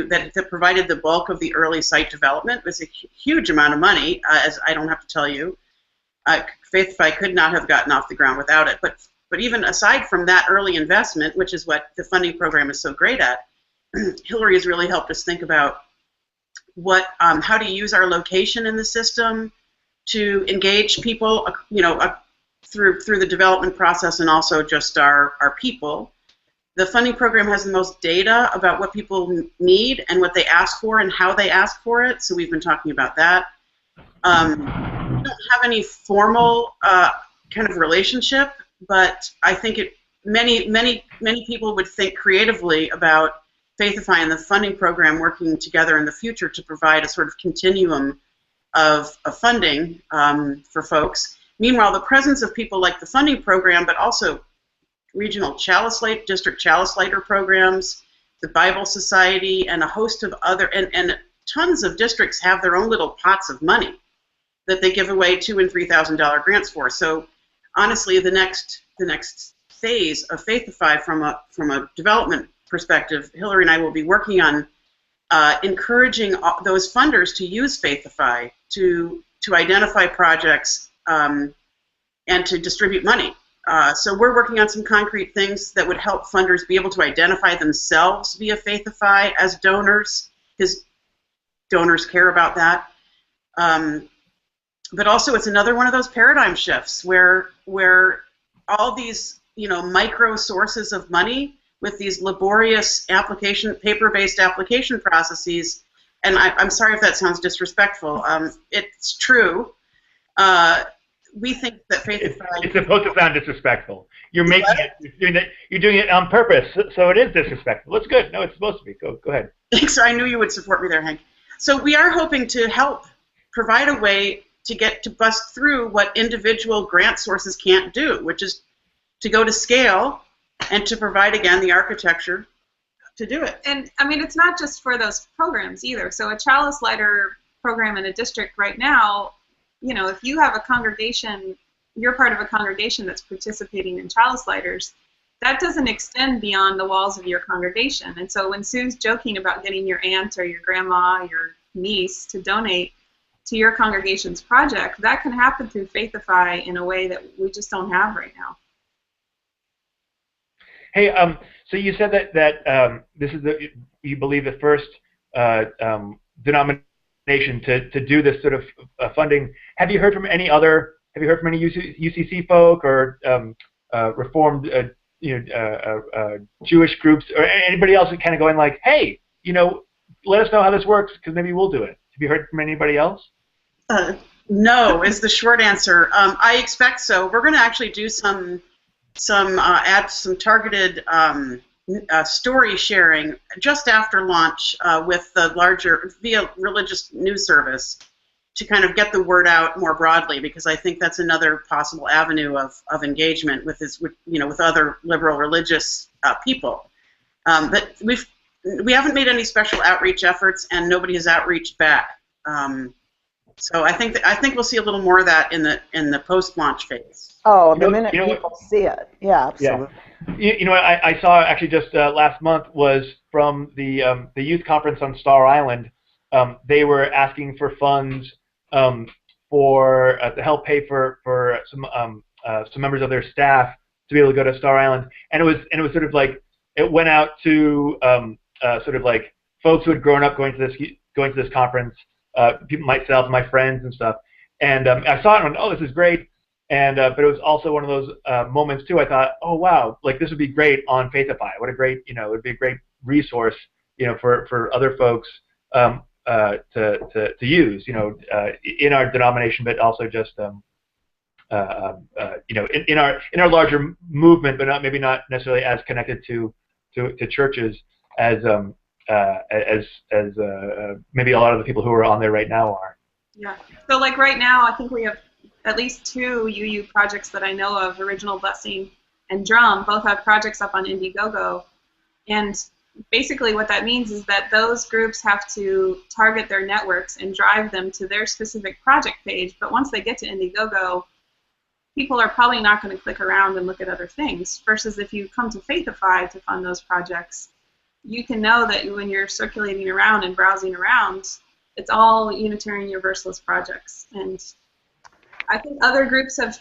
that provided the bulk of the early site development. It was a huge amount of money, as I don't have to tell you. Faithify could not have gotten off the ground without it. But even aside from that early investment, which is what the funding program is so great at, Hillary has really helped us think about how to use our location in the system to engage people, you know, through the development process, and also just our people. The funding program has the most data about what people need and what they ask for and how they ask for it. So we've been talking about that. We don't have any formal kind of relationship, but I think many people would think creatively about Faithify and the funding program working together in the future to provide a sort of continuum of funding for folks. Meanwhile, the presence of people like the funding program, but also regional district chalice lighter programs, the Bible Society, and a host of other, and tons of districts have their own little pots of money that they give away $2,000 and $3,000 grants for. So honestly, the next phase of Faithify from a development perspective, Hillary and I will be working on encouraging those funders to use Faithify to identify projects and to distribute money. So we're working on some concrete things that would help funders be able to identify themselves via Faithify as donors, because donors care about that. But also, it's another one of those paradigm shifts where all these micro sources of money with these laborious paper-based application processes, and I'm sorry if that sounds disrespectful. It's true. We think that Faithify... It's supposed to sound disrespectful. You're making it. You're doing it on purpose, so it is disrespectful. It's good. No, it's supposed to be. Go ahead. Thanks. I knew you would support me there, Hank. So we are hoping to help provide a way to bust through what individual grant sources can't do, which is to go to scale and to provide, again, the architecture to do it. And I mean, it's not just for those programs either. So a chalice lighter program in a district right now, if you have a congregation, you're part of a congregation that's participating in chalice lighters, that doesn't extend beyond the walls of your congregation. And so when Sue's joking about getting your aunt or your grandma, your niece to donate to your congregation's project, that can happen through Faithify in a way that we just don't have right now. Hey, so you said that this is you believe the first denomination to do this sort of funding. Have you heard from any UCC folk or Reformed Jewish groups or anybody else kind of going like, hey, let us know how this works because maybe we'll do it? Have you heard from anybody else? No, is the short answer. I expect so. We're going to actually do some targeted story sharing just after launch with the larger via religious news service to kind of get the word out more broadly, because I think that's another possible avenue of engagement with other liberal religious people. But we haven't made any special outreach efforts, and nobody has outreached back. So I think we'll see a little more of that in the post-launch phase. Oh, the minute people see it, yeah, absolutely. Yeah. I saw actually just last month was from the youth conference on Star Island. They were asking for funds for to help pay for some members of their staff to be able to go to Star Island, and it was sort of like it went out to sort of like folks who had grown up going to this conference, people myself, my friends and stuff, and I saw it and went, oh, this is great. And but it was also one of those moments too. I thought, oh wow, like this would be great on Faithify. What a great, it would be a great resource, for other folks to use, in our denomination, but also just in our larger movement, but maybe not necessarily as connected to churches as maybe a lot of the people who are on there right now are. Yeah. So like right now, I think we have at least 2 UU projects that I know of, Original Blessing and Drum, both have projects up on Indiegogo. And basically what that means is that those groups have to target their networks and drive them to their specific project page. But once they get to Indiegogo, people are probably not going to click around and look at other things. Versus if you come to Faithify to fund those projects, you can know that when you're circulating around and browsing around, it's all Unitarian Universalist projects. And I think other groups have,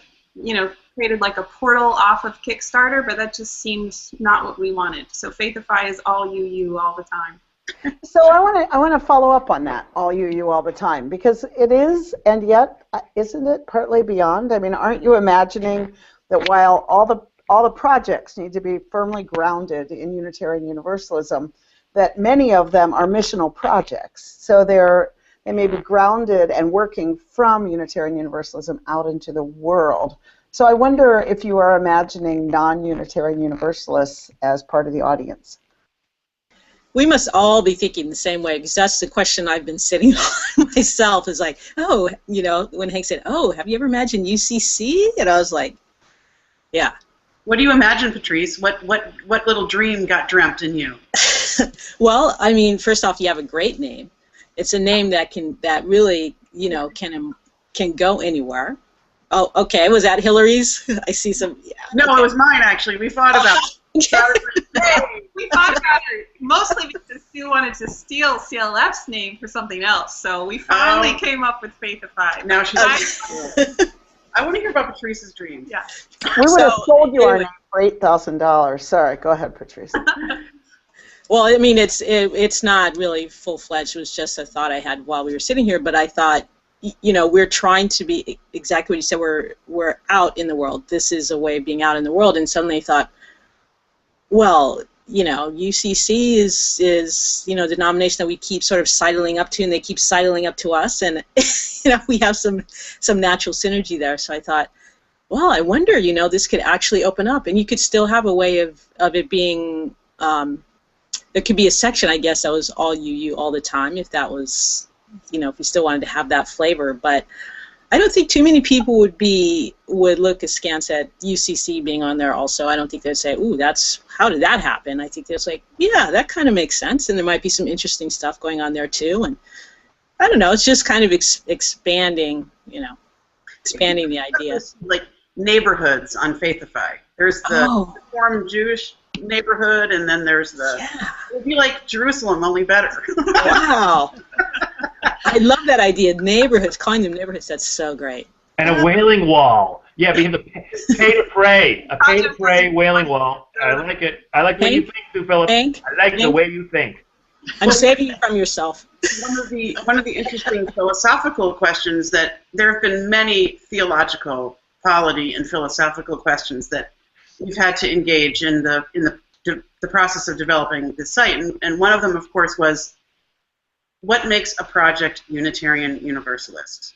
created like a portal off of Kickstarter, but that just seemed not what we wanted. So Faithify is all UU all the time. So I want to follow up on that, all UU all the time, because it is, and yet isn't it partly beyond? I mean, aren't you imagining that while all the projects need to be firmly grounded in Unitarian Universalism, that many of them are missional projects? So they may be grounded and working from Unitarian Universalism out into the world. So I wonder if you are imagining non-Unitarian Universalists as part of the audience. We must all be thinking the same way, because that's the question I've been sitting on myself is like, oh, you know, when Hank said, oh, have you ever imagined UCC? And I was like, yeah. What do you imagine, Patrice? What little dream got dreamt in you? Well, I mean, first off, you have a great name. It's a name that really, you know, can go anywhere. Oh, okay. Was that Hillary's? I see some. Yeah, no, okay. It was mine, actually. We thought about it. We thought about it mostly because Sue wanted to steal CLF's name for something else. So we finally came up with Faithify. Now she's I want to hear about Patrice's dreams. Yeah. We would have sold you our name for $8,000. Sorry, go ahead, Patrice. Well, I mean, it's not really full-fledged. It was just a thought I had while we were sitting here. But I thought, you know, we're trying to be exactly what you said. We're out in the world. This is a way of being out in the world. And suddenly I thought, well, you know, UCC is you know, the denomination that we keep sort of sidling up to, and they keep sidling up to us, and you know, we have some natural synergy there. So I thought, well, I wonder, you know, this could actually open up, and you could still have a way of it being. There could be a section, I guess, that was all UU all the time, if that was, you know, if we still wanted to have that flavor. But I don't think too many people would look askance at UCC being on there also. I don't think they'd say, ooh, how did that happen? I think they're like, yeah, that kind of makes sense, and there might be some interesting stuff going on there too. And I don't know, it's just kind of expanding, you know, expanding the ideas. Like neighborhoods on Faithify. There's the Reform Jewish neighborhood, and then there's the, it'd be like Jerusalem, only better. Wow. I love that idea. Neighborhoods, calling them neighborhoods, that's so great. And a wailing wall. Yeah, we have the pay to pray. A pay to pray wailing wall. I like it. I like the way you think, Sue Phillips. I like the way you think. I'm saving you from yourself. One of the interesting philosophical questions that there have been many theological, polity, and philosophical questions that we've had to engage in the process of developing the site, and one of them, of course, was what makes a project Unitarian Universalist?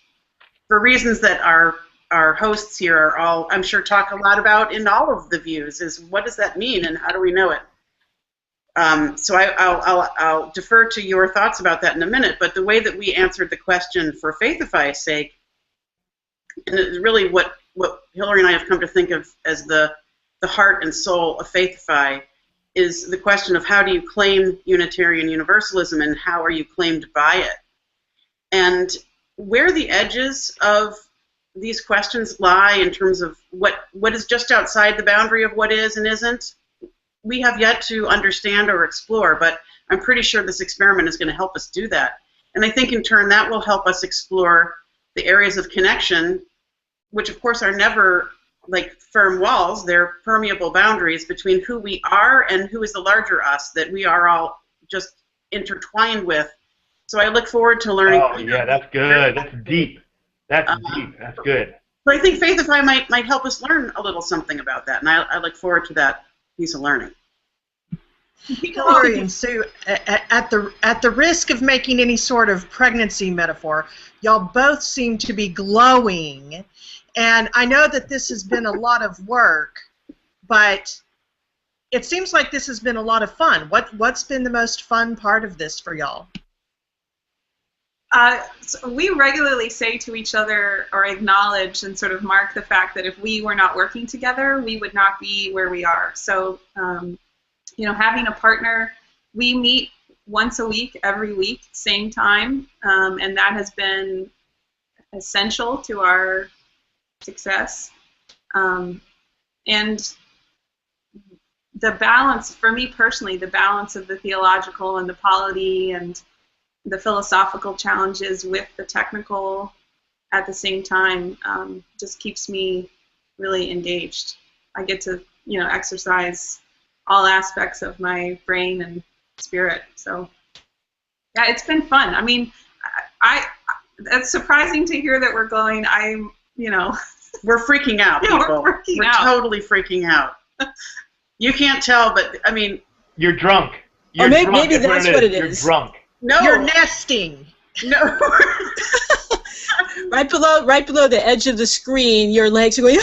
For reasons that our hosts here are all, I'm sure, talk a lot about in all of the views, is what does that mean and how do we know it? So I'll defer to your thoughts about that in a minute, but the way that we answered the question for Faithify's sake, and it's really what Hillary and I have come to think of as the heart and soul of Faithify, is the question of how do you claim Unitarian Universalism and how are you claimed by it? And where the edges of these questions lie in terms of what is just outside the boundary of what is and isn't, we have yet to understand or explore, but I'm pretty sure this experiment is going to help us do that. And I think in turn that will help us explore the areas of connection, which of course are never like firm walls. They're permeable boundaries between who we are and who is the larger us that we are all just intertwined with. So I look forward to learning. Oh, yeah, that's good. That's deep. That's deep. That's good. But I think Faithify might help us learn a little something about that, and I look forward to that piece of learning. Hillary and Sue, at the risk of making any sort of pregnancy metaphor, y'all both seem to be glowing. And I know that this has been a lot of work, but it seems like this has been a lot of fun. What's been the most fun part of this for y'all? So we regularly say to each other or acknowledge and sort of mark the fact that if we were not working together, we would not be where we are. So, you know, having a partner, we meet once a week, every week, same time, and that has been essential to our success. And the balance, for me personally, the balance of the theological and the polity and the philosophical challenges with the technical at the same time just keeps me really engaged. I get to, you know, exercise all aspects of my brain and spirit. So, yeah, it's been fun. I mean, it's surprising to hear that we're going. You know, we're freaking out, yeah, people. We're totally freaking out. You can't tell, but I mean, you're drunk. You're drunk. Maybe that's what it is. You're drunk. No, you're nesting. No. right below the edge of the screen, your legs are going.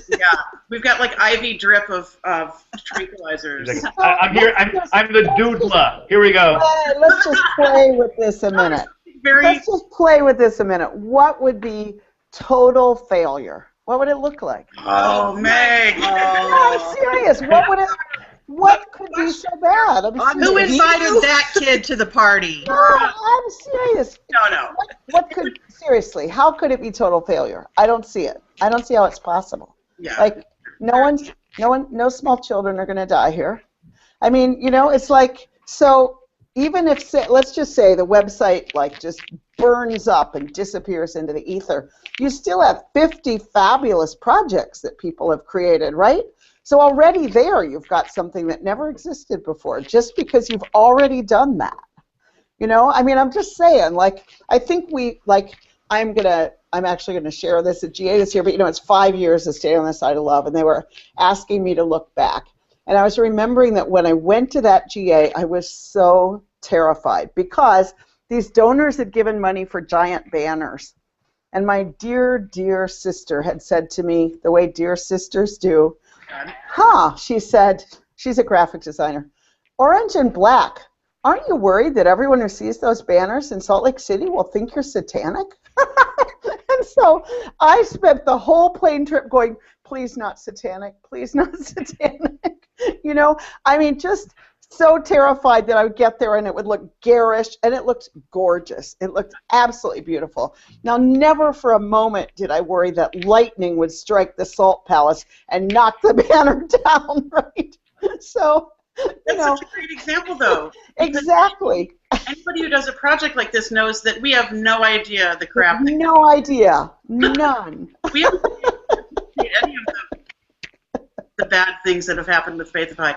Yeah, we've got like IV drip of tranquilizers. I'm here. I'm the doodler. Here we go. Let's just play with this a minute. very. Let's just play with this a minute. What would be total failure? What would it look like? Oh, Meg. No, I'm serious. What could be so bad? Who invited that kid to the party? No, I'm serious. No. What could, seriously, how could it be total failure? I don't see it. I don't see how it's possible. Yeah. Like, no small children are going to die here. I mean, you know, it's like, so even if, let's just say the website like just burns up and disappears into the ether, you still have 50 fabulous projects that people have created, right? So already there you've got something that never existed before, just because you've already done that. You know, I mean, I'm just saying, like, I think I'm actually gonna share this at GA this year, but you know, it's 5 years of Stay on the Side of Love, and they were asking me to look back. And I was remembering that when I went to that GA, I was so terrified because these donors had given money for giant banners. And my dear, dear sister had said to me, the way dear sisters do, she said, she's a graphic designer, orange and black, aren't you worried that everyone who sees those banners in Salt Lake City will think you're satanic? And so I spent the whole plane trip going, please not satanic, please not satanic. You know, I mean, just so terrified that I would get there and it would look garish, and it looked gorgeous. It looked absolutely beautiful. Now, never for a moment did I worry that lightning would strike the Salt Palace and knock the banner down, right? So, That's such a great example, though. Exactly. Anybody who does a project like this knows that we have no idea the crap. No idea. None. We haven't seen any of the bad things that have happened with Faithify.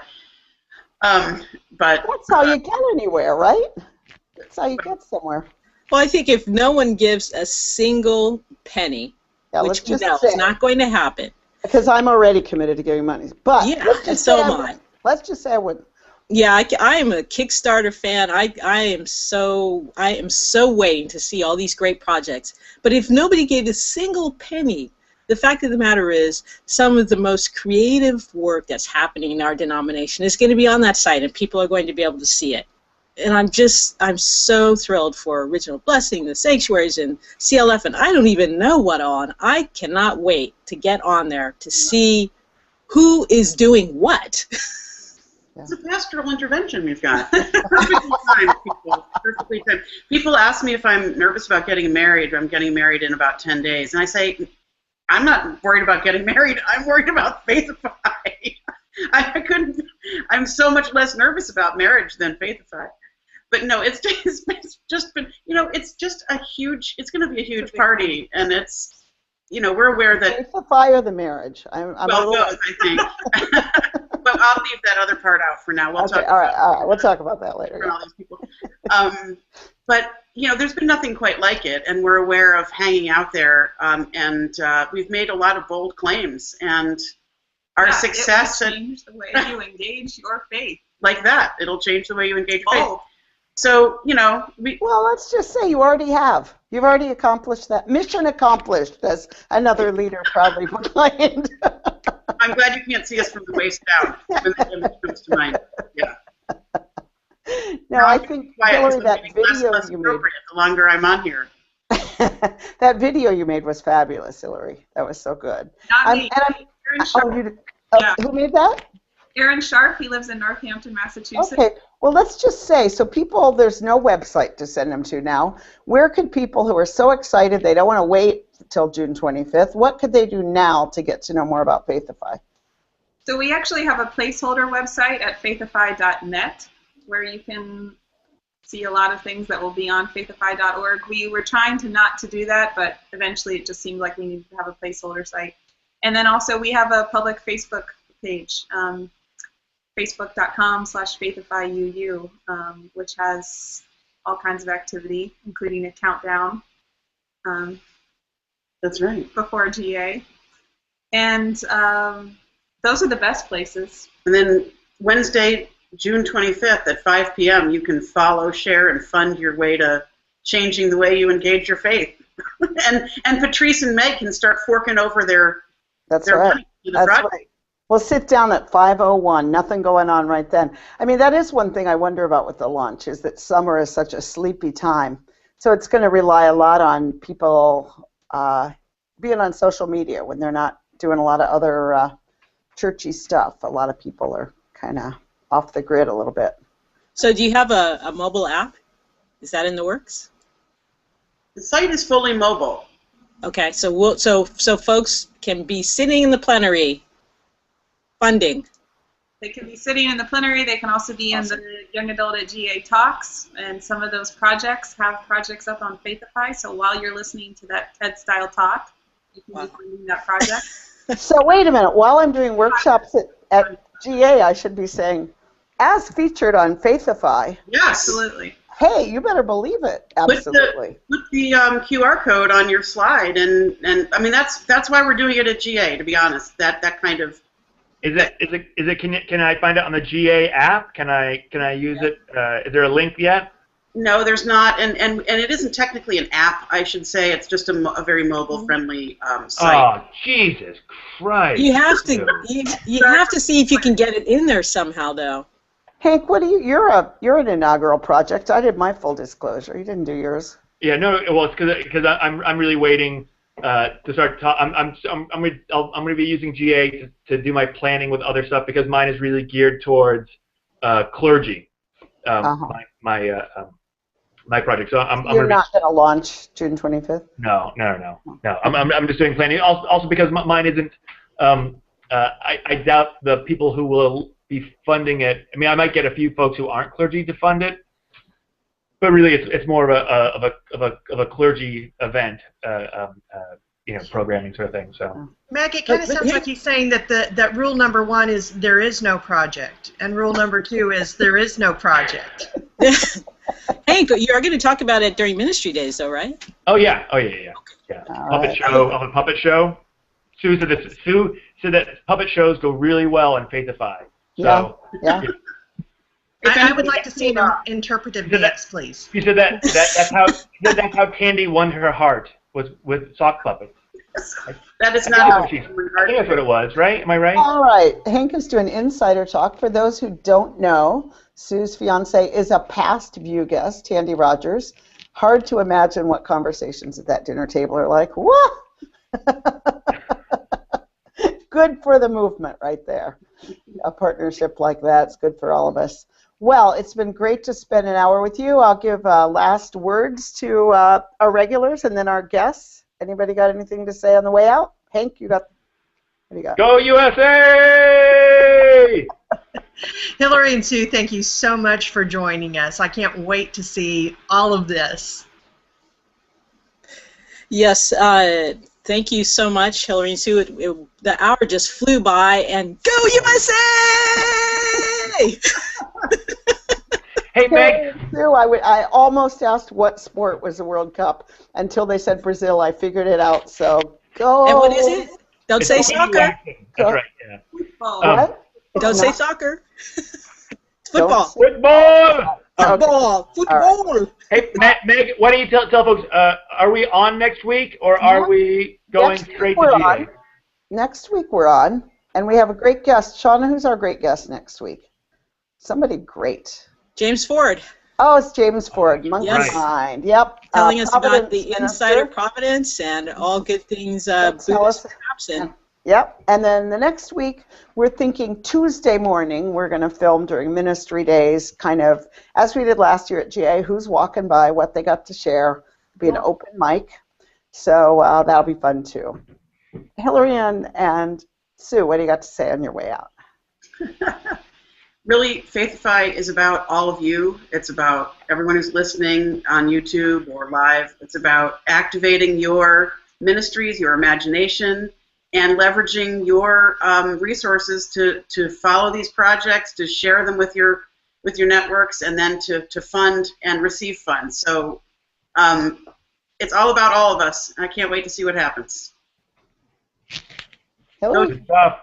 But that's how you get anywhere, right? That's how you get somewhere. Well, I think if no one gives a single penny, which we know is not going to happen. Because I'm already committed to giving money. But yeah, and so am I. Let's just say I wouldn't. Yeah, I am a Kickstarter fan. I am so waiting to see all these great projects. But if nobody gave a single penny, the fact of the matter is, some of the most creative work that's happening in our denomination is going to be on that site, and people are going to be able to see it. And I'm so thrilled for Original Blessing, the Sanctuaries, and CLF, and I don't even know what on. I cannot wait to get on there to see who is doing what. It's a pastoral intervention we've got. Perfectly timed, people. Perfectly timed. People ask me if I'm nervous about getting married. I'm getting married in about 10 days. And I say, I'm not worried about getting married. I'm worried about Faithify. I'm so much less nervous about marriage than Faithify. But no, it's just been, you know, it's just a huge, it's going to be a huge party. And it's, you know, we're aware that. Faithify or the marriage? I'm well, both, I think. But I'll leave that other part out for now. We'll talk all right. We'll talk about that later. All these people. But you know, there's been nothing quite like it, and we're aware of hanging out there, and we've made a lot of bold claims, and our success it will change the way you engage your faith. Like that, it'll change the way you engage faith. So you know, well, let's just say you already have. You've already accomplished that. Mission accomplished, as another leader proudly proclaimed. I'm glad you can't see us from the waist down when the image comes to mind. Yeah. No, I think, Hillary, that video you made. The longer I'm on here. That video you made was fabulous, Hillary. That was so good. Not me. Aaron Sharp. Who made that? Aaron Sharp. He lives in Northampton, Massachusetts. Okay. Well, let's just say, so people, there's no website to send them to now. Where could people who are so excited they don't want to wait until June 25th, what could they do now to get to know more about Faithify? So we actually have a placeholder website at faithify.net where you can see a lot of things that will be on faithify.org. We were trying not to do that, but eventually it just seemed like we needed to have a placeholder site. And then also we have a public Facebook page, facebook.com/faithifyuu, which has all kinds of activity, including a countdown. That's right. Before GA. And those are the best places. And then Wednesday, June 25th at 5 p.m., you can follow, share, and fund your way to changing the way you engage your faith. and Patrice and Meg can start forking over their money to the project. Right. We'll sit down at 5:01, nothing going on right then. I mean, that is one thing I wonder about with the launch, is that summer is such a sleepy time. So it's going to rely a lot on people being on social media when they're not doing a lot of other churchy stuff. A lot of people are kind of off the grid a little bit. So do you have a mobile app? Is that in the works? The site is fully mobile. Okay, so so folks can be sitting in the plenary funding. They can be sitting in the plenary. They can also be in the Young Adult at GA Talks, and some of those projects have projects up on Faithify. So while you're listening to that TED-style talk, you can be finding that project. So wait a minute. While I'm doing workshops at GA, I should be saying, as featured on Faithify. Yes. Absolutely. Hey, you better believe it. Absolutely. Put the QR code on your slide, and I mean that's why we're doing it at GA. To be honest, that kind of. Is it? Can I find it on the GA app? Can I use it? Is there a link yet? No, there's not, and it isn't technically an app. I should say it's just a very mobile-friendly site. Oh, Jesus Christ! You have to you have to see if you can get it in there somehow, though. Hank, what do you? You're an inaugural project. I did my full disclosure. You didn't do yours. Yeah, no. Well, it's because I'm really waiting to start. I'm going to be using GA to do my planning with other stuff because mine is really geared towards clergy. My project. So You're not going to launch June 25th. No. I'm just doing planning. Also because mine isn't. I doubt the people who will be funding it. I mean, I might get a few folks who aren't clergy to fund it, but really, it's more of a clergy event, programming sort of thing. So, Meg, it kind of sounds like he's saying that rule number 1 is there is no project, and rule number 2 is there is no project. Hank, you're going to talk about it during ministry days, though, right? Oh yeah. Puppet show. Of a puppet show. Sue said that puppet shows go really well on Faithify. So, yeah. I would like to see an interpretive dance, please. You said that's how Candy won her heart, was with sock puppets. That is not. I think that's what it was, right? Am I right? All right. Hank is doing insider talk. For those who don't know, Sue's fiance is a past VUU guest, Tandy Rogers. Hard to imagine what conversations at that dinner table are like. Whoa! Good for the movement right there. A partnership like that's good for all of us. Well, it's been great to spend an hour with you. I'll give last words to our regulars and then our guests. Anybody got anything to say on the way out? Hank, what do you got? Go USA! Hillary and Sue, thank you so much for joining us. I can't wait to see all of this. Yes, thank you so much, Hillary and Sue. The hour just flew by, and go USA! Hey, Meg. Sue, I almost asked what sport was the World Cup until they said Brazil. I figured it out, so go. And what is it? Don't say soccer. That's right, yeah. Football. What? Don't say soccer. It's football. Football! Football! Football! Right. Hey, Meg, why don't you tell folks, are we on next week, or are we going straight to GA? Next week we're on, and we have a great guest. Shauna, who's our great guest next week? Somebody great. James Ford. Oh, it's James Ford, Monkey Mind. Yep. Telling us about the Minister. inside of Providence and all good things Buddhist and Yep. And then the next week, we're thinking Tuesday morning, we're going to film during ministry days, kind of as we did last year at GA, who's walking by, what they got to share. It'll be an open mic. So that'll be fun too. Hillary and Sue, what do you got to say on your way out? Really, Faithify is about all of you. It's about everyone who's listening on YouTube or live. It's about activating your ministries, your imagination, and leveraging your resources to follow these projects, to share them with your networks, and then to fund and receive funds. So it's all about all of us. I can't wait to see what happens. Hillary? Good stuff.